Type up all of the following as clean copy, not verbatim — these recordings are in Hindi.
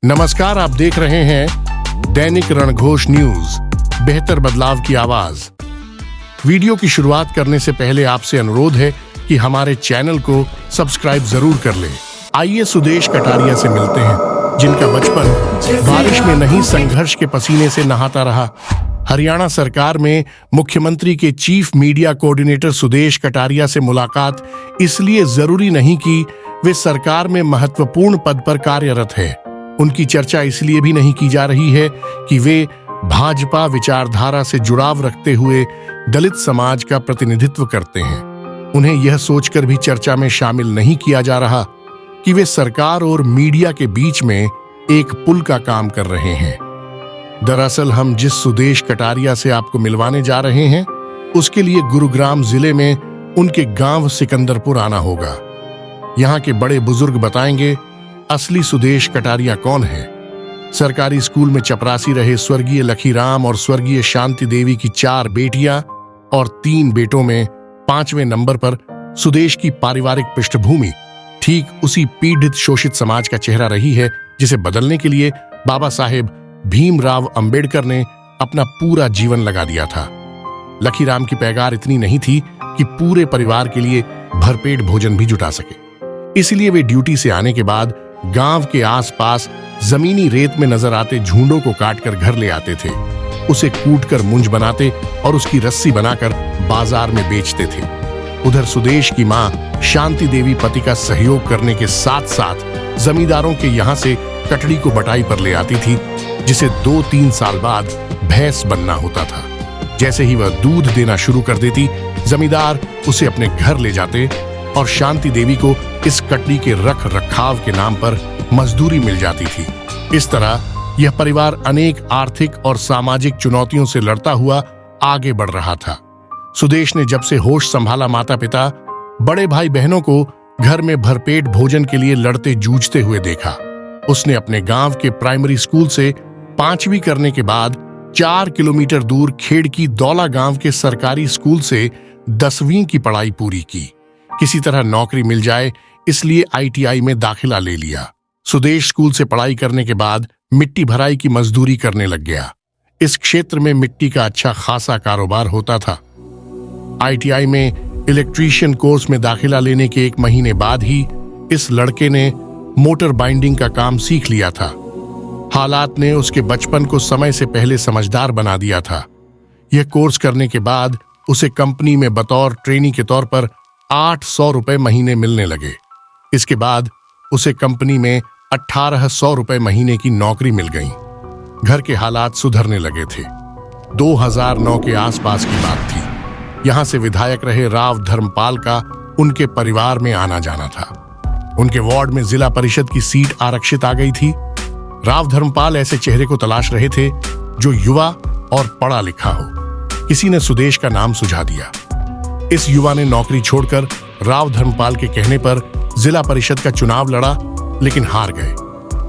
नमस्कार, आप देख रहे हैं दैनिक रणघोष न्यूज, बेहतर बदलाव की आवाज। वीडियो की शुरुआत करने से पहले आपसे अनुरोध है कि हमारे चैनल को सब्सक्राइब जरूर कर लें। आइए सुदेश कटारिया से मिलते हैं, जिनका बचपन बारिश में नहीं संघर्ष के पसीने से नहाता रहा। हरियाणा सरकार में मुख्यमंत्री के chief media coordinator Sudesh Kataria से मुलाकात इसलिए जरूरी नहीं कि वे सरकार में महत्वपूर्ण पद पर कार्यरत है। उनकी चर्चा इसलिए भी नहीं की जा रही है कि वे भाजपा विचारधारा से जुड़ाव रखते हुए दलित समाज का प्रतिनिधित्व करते हैं। उन्हें यह सोचकर भी चर्चा में शामिल नहीं किया जा रहा कि वे सरकार और मीडिया के बीच में एक पुल का काम कर रहे हैं। दरअसल हम जिस सुदेश कटारिया से आपको मिलवाने जा रहे हैं, उसके लिए गुरुग्राम जिले में उनके गांव सिकंदरपुर आना होगा। यहाँ के बड़े बुजुर्ग बताएंगे असली सुदेश कटारिया कौन है। सरकारी स्कूल में चपरासी रहे स्वर्गीय लखीराम और स्वर्गीय शांति देवी की 4 बेटियां और 3 बेटों में 5वें नंबर पर सुदेश की पारिवारिक पृष्ठभूमि ठीक उसी पीड़ित शोषित समाज का चेहरा रही है जिसे बदलने के लिए बाबा साहेब भीमराव अंबेडकर ने अपना पूरा जीवन लगा दिया था। लखीराम की पैगार इतनी नहीं थी कि पूरे परिवार के लिए भरपेट भोजन भी जुटा सके, इसलिए वे ड्यूटी से आने के बाद गांव के आसपास जमीनी रेत में नजर आते झुंडों को काटकर घर ले आते थे। उसे कूटकर मुंज बनाते और उसकी रस्सी बनाकर बाजार में बेचते थे। उधर सुदेश की मां शांति देवी पति का सहयोग करने के साथ साथ जमींदारों के यहां से कटड़ी को बटाई पर ले आती थी, जिसे 2-3 साल बाद भैंस बनना होता था। जैसे ही वह दूध देना शुरू कर देती, जमींदार उसे अपने घर ले जाते और शांति देवी को इस कटड़ी के रख रखाव के नाम पर मजदूरी मिल जाती थी। इस तरह यह परिवार अनेक आर्थिक और सामाजिक चुनौतियों से लड़ता हुआ आगे बढ़ रहा था। सुदेश ने जब से होश संभाला, माता पिता, बड़े भाई बहनों को घर में भरपेट भोजन के लिए लड़ते जूझते हुए देखा। उसने अपने गांव के प्राइमरी स्कूल से 5वीं करने के बाद 4 किलोमीटर दूर खेड़की दौला गांव के सरकारी स्कूल से 10वीं की पढ़ाई पूरी की। किसी तरह नौकरी मिल जाए इसलिए ITI में दाखिला ले लिया। सुदेश स्कूल से पढ़ाई करने के बाद मिट्टी भराई की मजदूरी करने लग गया। इस क्षेत्र में मिट्टी का अच्छा खासा कारोबार होता था। ITI में इलेक्ट्रीशियन कोर्स में दाखिला लेने के 1 महीने बाद ही इस लड़के ने मोटर बाइंडिंग का काम सीख लिया था। हालात ने उसके बचपन को समय से पहले समझदार बना दिया था। यह कोर्स करने के बाद उसे कंपनी में बतौर ट्रेनी के तौर पर 800 रुपए महीने मिलने लगे। इसके बाद उसे कंपनी में 1800 रुपए महीने की नौकरी मिल गई। घर के हालात सुधरने लगे थे। 2009 के आसपास की बात थी। यहां से विधायक रहे राव धर्मपाल का उनके परिवार में आना जाना था। उनके वार्ड में जिला परिषद की सीट आरक्षित आ गई थी। राव धर्मपाल ऐसे चेहरे को तलाश रहे थे जो युवा और पढ़ा लिखा हो। किसी ने सुदेश का नाम सुझा दिया। इस युवा ने नौकरी छोड़कर राव धर्मपाल के कहने पर जिला परिषद का चुनाव लड़ा, लेकिन हार गए।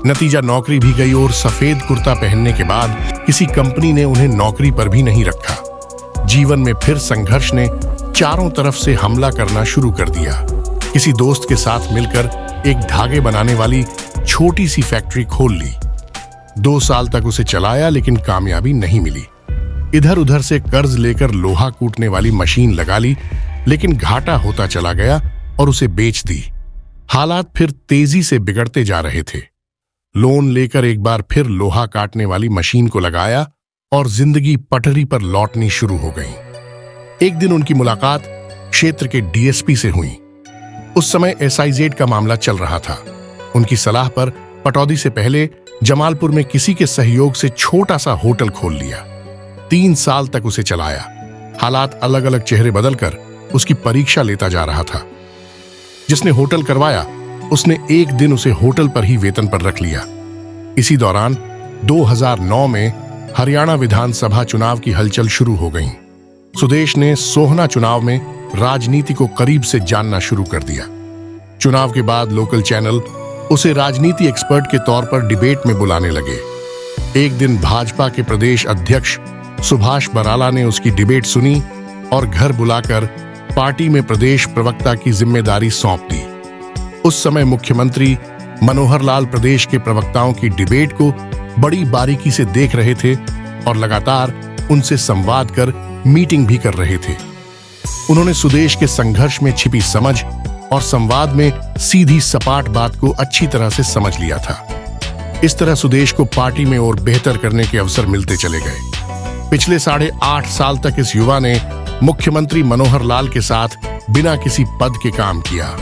नतीजा नौकरी भी गई और सफेद कुर्ता पहनने के बाद किसी कंपनी ने उन्हें नौकरी पर भी नहीं रखा। जीवन में फिर संघर्ष ने चारों तरफ से हमला करना शुरू कर दिया। किसी दोस्त के साथ मिलकर एक धागे बनाने वाली छोटी सी फैक्ट्री खोल ली। 2 साल तक उसे चलाया, लेकिन कामयाबी नहीं मिली। इधर उधर से कर्ज लेकर लोहा कूटने वाली मशीन लगा ली, लेकिन घाटा होता चला गया और उसे बेच दी। हालात फिर तेजी से बिगड़ते जा रहे थे। लोन लेकर एक बार फिर लोहा काटने वाली मशीन को लगाया और जिंदगी पटरी पर लौटनी शुरू हो गई। एक दिन उनकी मुलाकात क्षेत्र के DSP से हुई। उस समय SIZ का मामला चल रहा था। उनकी सलाह पर पटौदी से पहले जमालपुर में किसी के सहयोग से छोटा सा होटल खोल लिया। 3 साल तक उसे चलाया। हालात अलग अलग चेहरे बदलकर उसकी परीक्षा लेता जा रहा था। जिसने होटल करवाया उसने एक दिन उसे होटल पर ही वेतन पर रख लिया। इसी दौरान 2009 में हरियाणा विधानसभा चुनाव की हलचल शुरू हो गई। सुदेश ने सोहना चुनाव में राजनीति को करीब से जानना शुरू कर दिया। चुनाव के बाद लोकल चैनल उसे राजनीति एक्सपर्ट के तौर पर डिबेट में बुलाने लगे। एक दिन भाजपा के प्रदेश अध्यक्ष सुभाष बराला ने उसकी डिबेट सुनी और घर बुलाकर पार्टी में प्रदेश प्रवक्ता की जिम्मेदारी सौंप दी। उस समय मुख्यमंत्री मनोहर लाल प्रदेश के प्रवक्ताओं की डिबेट को बड़ी बारीकी से देख रहे थे और लगातार उनसे संवाद कर मीटिंग भी कर रहे थे। उन्होंने सुदेश के संघर्ष में छिपी समझ और संवाद में सीधी सपाट बात को अच्छी तरह से समझ लिया था। इस तरह सुदेश को पार्टी में और बेहतर करने के अवसर मिलते चले गए। पिछले 8.5 साल तक इस युवा ने मुख्यमंत्री मनोहर लाल के साथ बिना किसी पद के काम किया।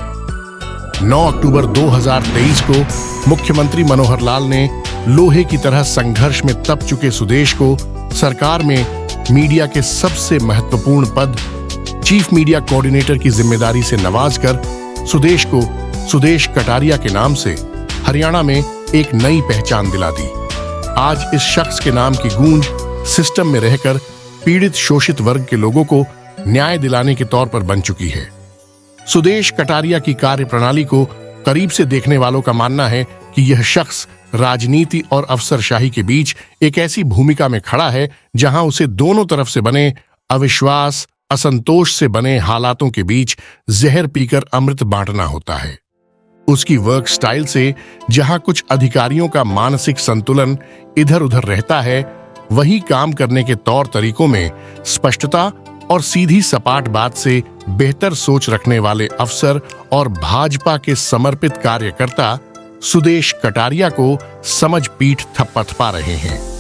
9 अक्टूबर 2023 को मुख्यमंत्री मनोहर लाल ने लोहे की तरह संघर्ष में तप चुके सुदेश को सरकार में मीडिया के सबसे महत्वपूर्ण पद चीफ मीडिया कोऑर्डिनेटर की जिम्मेदारी से नवाजकर सुदेश को सुदेश कटारिया के नाम से हरियाणा में एक नई पहचान दिला दी। आज इस शख्स के नाम की गूंज सिस्टम में रहकर पीड़ित शोषित वर्ग के लोगों को न्याय दिलाने के तौर पर बन चुकी है। सुदेश कटारिया की कार्यप्रणाली को करीब से देखने वालों का मानना है कि यह शख्स राजनीति और अफसरशाही के बीच एक ऐसी भूमिका में खड़ा है जहां उसे दोनों तरफ से बने अविश्वास, असंतोष से बने हालातों के बीच जहर पीकर अमृत बांटना होता है। उसकी वर्क स्टाइल से जहां कुछ अधिकारियों का मानसिक संतुलन इधर उधर रहता है, वही काम करने के तौर तरीकों में स्पष्टता और सीधी सपाट बात से बेहतर सोच रखने वाले अफसर और भाजपा के समर्पित कार्यकर्ता सुदेश कटारिया को समझ पीठ थपथपा रहे हैं।